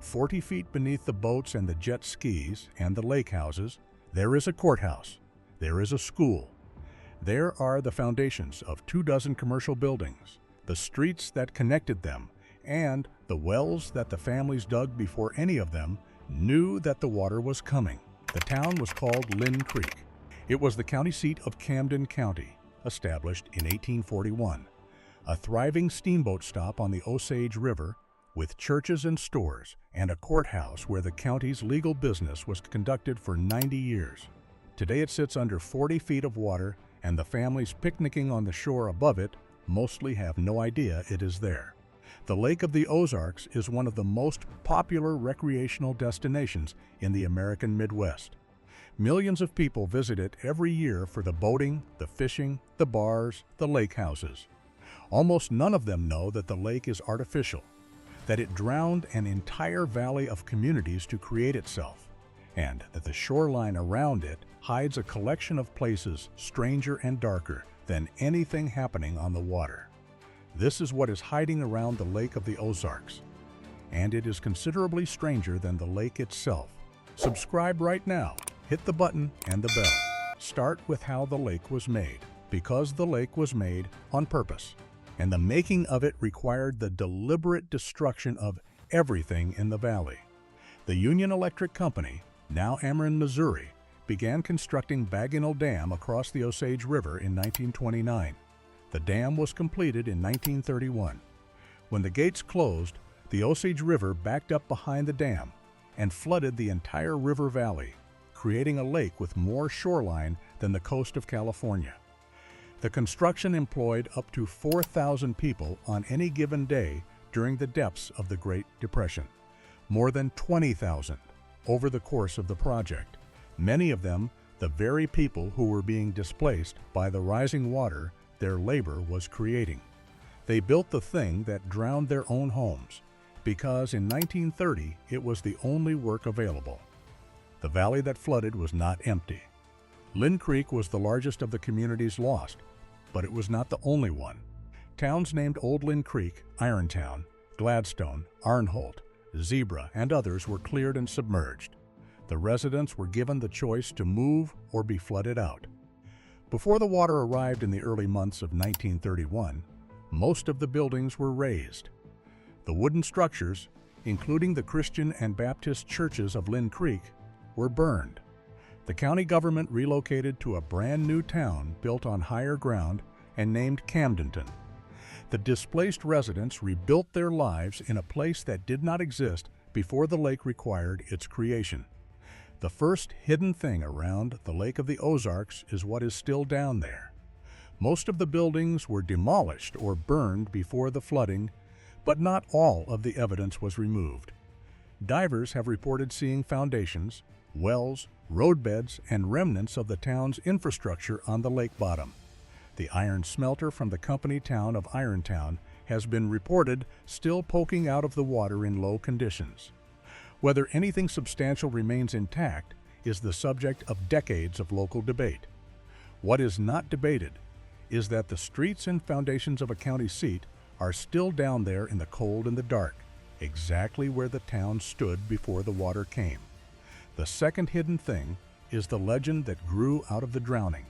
40 feet beneath the boats and the jet skis and the lake houses, there is a courthouse, there is a school. There are the foundations of 24 commercial buildings, the streets that connected them, and the wells that the families dug before any of them knew that the water was coming. The town was called Linn Creek. It was the county seat of Camden County, established in 1841, a thriving steamboat stop on the Osage River with churches and stores and a courthouse where the county's legal business was conducted for 90 years. Today it sits under 40 feet of water, and the families picnicking on the shore above it mostly have no idea it is there. The Lake of the Ozarks is one of the most popular recreational destinations in the American Midwest. Millions of people visit it every year for the boating, the fishing, the bars, the lake houses. Almost none of them know that the lake is artificial, that it drowned an entire valley of communities to create itself, and that the shoreline around it hides a collection of places stranger and darker than anything happening on the water. This is what is hiding around the Lake of the Ozarks, and it is considerably stranger than the lake itself. Subscribe right now, hit the button and the bell. Start with how the lake was made, because the lake was made on purpose, and the making of it required the deliberate destruction of everything in the valley. The Union Electric Company, now Ameren, Missouri, began constructing Bagnell Dam across the Osage River in 1929. The dam was completed in 1931. When the gates closed, the Osage River backed up behind the dam and flooded the entire river valley, creating a lake with more shoreline than the coast of California. The construction employed up to 4,000 people on any given day during the depths of the Great Depression, more than 20,000 over the course of the project, many of them the very people who were being displaced by the rising water their labor was creating. They built the thing that drowned their own homes, because in 1930 it was the only work available. The valley that flooded was not empty. Linn Creek was the largest of the communities lost, but it was not the only one. Towns named Old Linn Creek, Irontown, Gladstone, Arnholt, Zebra, and others were cleared and submerged. The residents were given the choice to move or be flooded out. Before the water arrived in the early months of 1931, most of the buildings were razed. The wooden structures, including the Christian and Baptist churches of Linn Creek, were burned. The county government relocated to a brand new town built on higher ground and named Camdenton. The displaced residents rebuilt their lives in a place that did not exist before the lake required its creation. The first hidden thing around the Lake of the Ozarks is what is still down there. Most of the buildings were demolished or burned before the flooding, but not all of the evidence was removed. Divers have reported seeing foundations, wells, roadbeds, and remnants of the town's infrastructure on the lake bottom. The iron smelter from the company town of Irontown has been reported still poking out of the water in low conditions. Whether anything substantial remains intact is the subject of decades of local debate. What is not debated is that the streets and foundations of a county seat are still down there in the cold and the dark, exactly where the town stood before the water came. The second hidden thing is the legend that grew out of the drowning.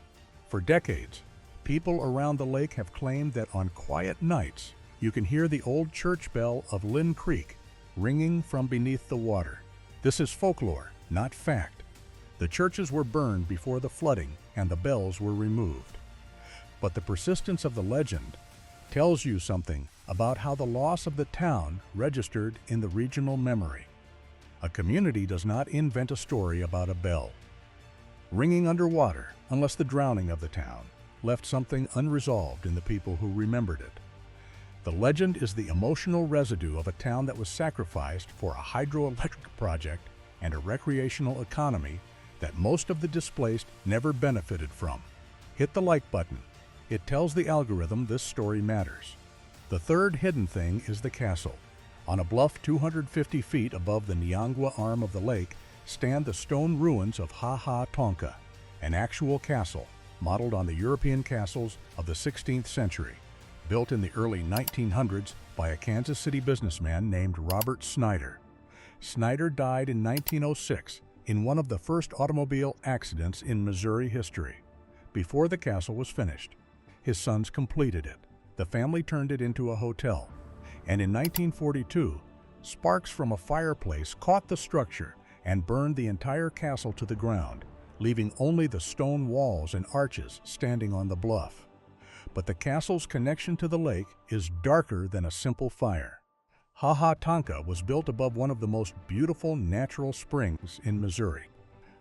For decades, people around the lake have claimed that on quiet nights, you can hear the old church bell of Linn Creek ringing from beneath the water. This is folklore, not fact. The churches were burned before the flooding and the bells were removed. But the persistence of the legend tells you something about how the loss of the town registered in the regional memory. A community does not invent a story about a bell ringing underwater unless the drowning of the town left something unresolved in the people who remembered it. The legend is the emotional residue of a town that was sacrificed for a hydroelectric project and a recreational economy that most of the displaced never benefited from. Hit the like button. It tells the algorithm this story matters. The third hidden thing is the castle. On a bluff 250 feet above the Niangua arm of the lake stand the stone ruins of Ha Ha Tonka, an actual castle modeled on the European castles of the 16th century. Built in the early 1900s by a Kansas City businessman named Robert Snyder. Snyder died in 1906 in one of the first automobile accidents in Missouri history. Before the castle was finished, his sons completed it. The family turned it into a hotel, and in 1942, sparks from a fireplace caught the structure and burned the entire castle to the ground, leaving only the stone walls and arches standing on the bluff. But the castle's connection to the lake is darker than a simple fire. Ha Ha Tonka was built above one of the most beautiful natural springs in Missouri,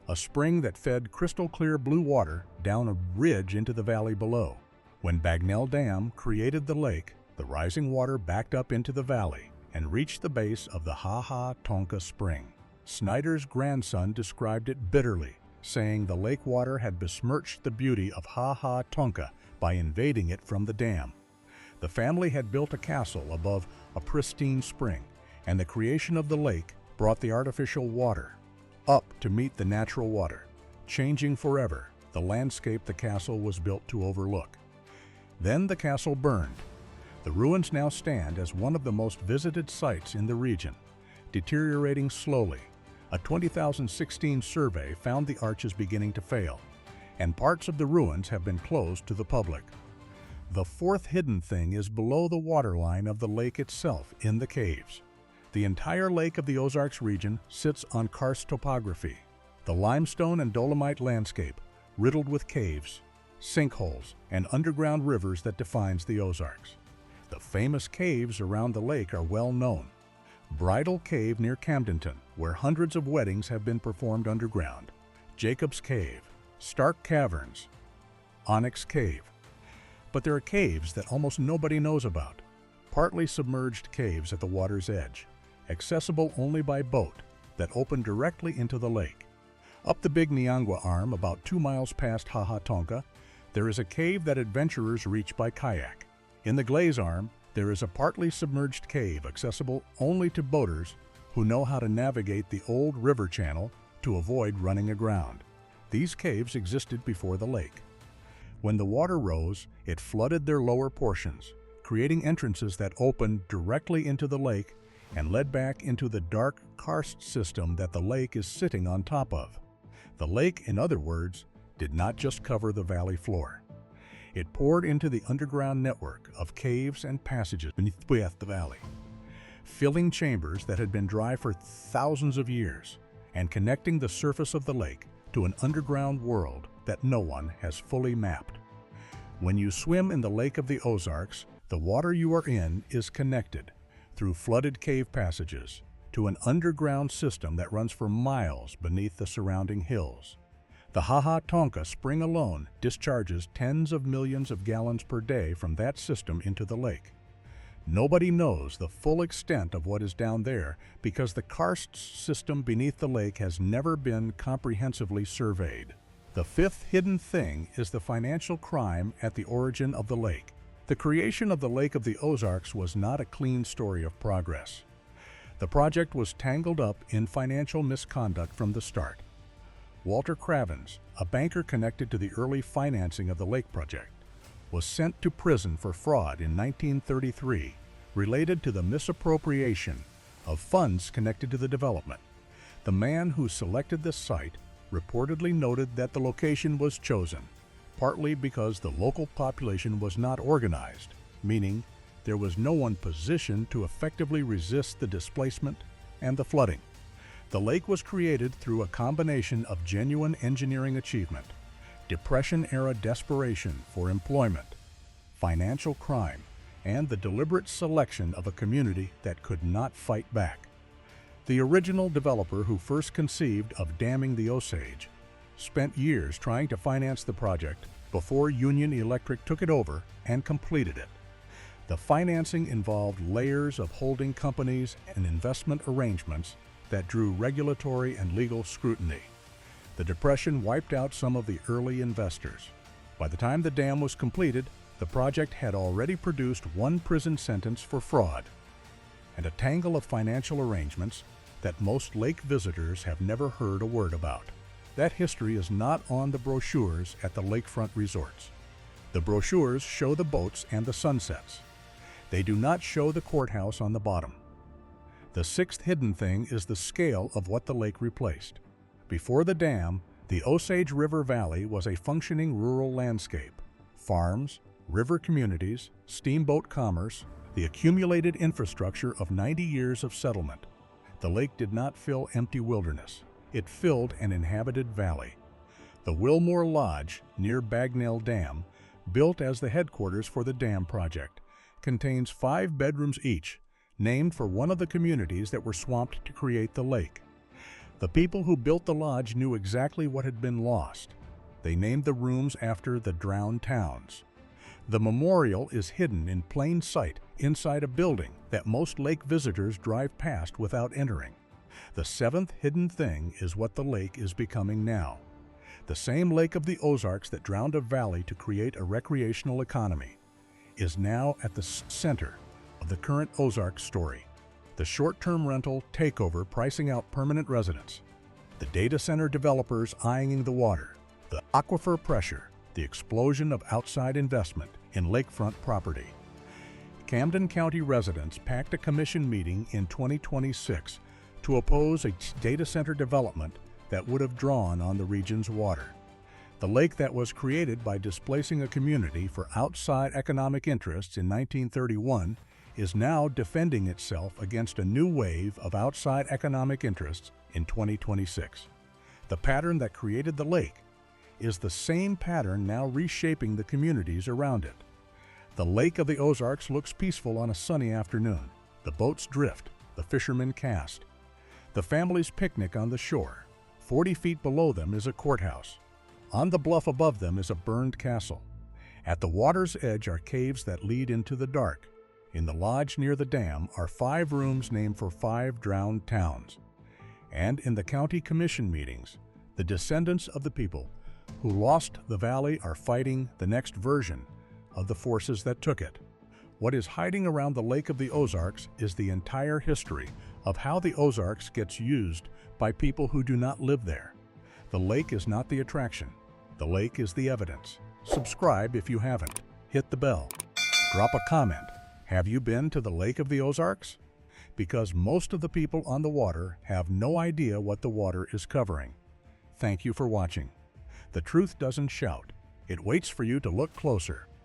a spring that fed crystal-clear blue water down a ridge into the valley below. When Bagnell Dam created the lake, the rising water backed up into the valley and reached the base of the Ha Ha Tonka Spring. Snyder's grandson described it bitterly, saying the lake water had besmirched the beauty of Ha Ha Tonka by invading it from the dam. The family had built a castle above a pristine spring, and the creation of the lake brought the artificial water up to meet the natural water, changing forever the landscape the castle was built to overlook. Then the castle burned. The ruins now stand as one of the most visited sites in the region, deteriorating slowly. A 2016 survey found the arches beginning to fail, and parts of the ruins have been closed to the public. The fourth hidden thing is below the waterline of the lake itself in the caves. The entire lake of the Ozarks region sits on karst topography, the limestone and dolomite landscape riddled with caves, sinkholes, and underground rivers that defines the Ozarks. The famous caves around the lake are well known. Bridal Cave near Camdenton, where hundreds of weddings have been performed underground. Jacob's Cave, Stark Caverns, Onyx Cave. But there are caves that almost nobody knows about. Partly submerged caves at the water's edge, accessible only by boat, that open directly into the lake. Up the Big Niangua Arm, about 2 miles past Ha Ha Tonka, there is a cave that adventurers reach by kayak. In the Glaze Arm, there is a partly submerged cave accessible only to boaters who know how to navigate the old river channel to avoid running aground. These caves existed before the lake. When the water rose, it flooded their lower portions, creating entrances that opened directly into the lake and led back into the dark karst system that the lake is sitting on top of. The lake, in other words, did not just cover the valley floor. It poured into the underground network of caves and passages beneath the valley, filling chambers that had been dry for thousands of years and connecting the surface of the lake to an underground world that no one has fully mapped. When you swim in the Lake of the Ozarks, the water you are in is connected through flooded cave passages to an underground system that runs for miles beneath the surrounding hills. The Ha Ha Tonka Spring alone discharges tens of millions of gallons per day from that system into the lake. Nobody knows the full extent of what is down there because the karst system beneath the lake has never been comprehensively surveyed. The fifth hidden thing is the financial crime at the origin of the lake. The creation of the Lake of the Ozarks was not a clean story of progress. The project was tangled up in financial misconduct from the start. Walter Cravens, a banker connected to the early financing of the lake project, was sent to prison for fraud in 1933 related to the misappropriation of funds connected to the development. The man who selected this site reportedly noted that the location was chosen, partly because the local population was not organized, meaning there was no one positioned to effectively resist the displacement and the flooding. The lake was created through a combination of genuine engineering achievement, Depression-era desperation for employment, financial crime, and the deliberate selection of a community that could not fight back. The original developer who first conceived of damming the Osage spent years trying to finance the project before Union Electric took it over and completed it. The financing involved layers of holding companies and investment arrangements that drew regulatory and legal scrutiny. The Depression wiped out some of the early investors. By the time the dam was completed, the project had already produced one prison sentence for fraud and a tangle of financial arrangements that most lake visitors have never heard a word about. That history is not on the brochures at the lakefront resorts. The brochures show the boats and the sunsets. They do not show the courthouse on the bottom. The sixth hidden thing is the scale of what the lake replaced. Before the dam, the Osage River Valley was a functioning rural landscape. Farms, river communities, steamboat commerce, the accumulated infrastructure of 90 years of settlement. The lake did not fill empty wilderness. It filled an inhabited valley. The Wilmore Lodge, near Bagnell Dam, built as the headquarters for the dam project, contains 5 bedrooms each, named for one of the communities that were swamped to create the lake. The people who built the lodge knew exactly what had been lost. They named the rooms after the drowned towns. The memorial is hidden in plain sight inside a building that most lake visitors drive past without entering. The seventh hidden thing is what the lake is becoming now. The same lake of the Ozarks that drowned a valley to create a recreational economy is now at the center of the current Ozarks story. The short-term rental takeover pricing out permanent residents, the data center developers eyeing the water, the aquifer pressure, the explosion of outside investment in lakefront property. Camden County residents packed a commission meeting in 2026 to oppose a data center development that would have drawn on the region's water. The lake that was created by displacing a community for outside economic interests in 1931 is now defending itself against a new wave of outside economic interests in 2026. The pattern that created the lake is the same pattern now reshaping the communities around it. The Lake of the Ozarks looks peaceful on a sunny afternoon. The boats drift, the fishermen cast. The families picnic on the shore. 40 feet below them is a courthouse. On the bluff above them is a burned castle. At the water's edge are caves that lead into the dark. In the lodge near the dam are 5 rooms named for 5 drowned towns. And in the county commission meetings, the descendants of the people who lost the valley are fighting the next version of the forces that took it. What is hiding around the Lake of the Ozarks is the entire history of how the Ozarks gets used by people who do not live there. The lake is not the attraction. The lake is the evidence. Subscribe if you haven't. Hit the bell. Drop a comment. Have you been to the Lake of the Ozarks? Because most of the people on the water have no idea what the water is covering. Thank you for watching. The truth doesn't shout. It waits for you to look closer.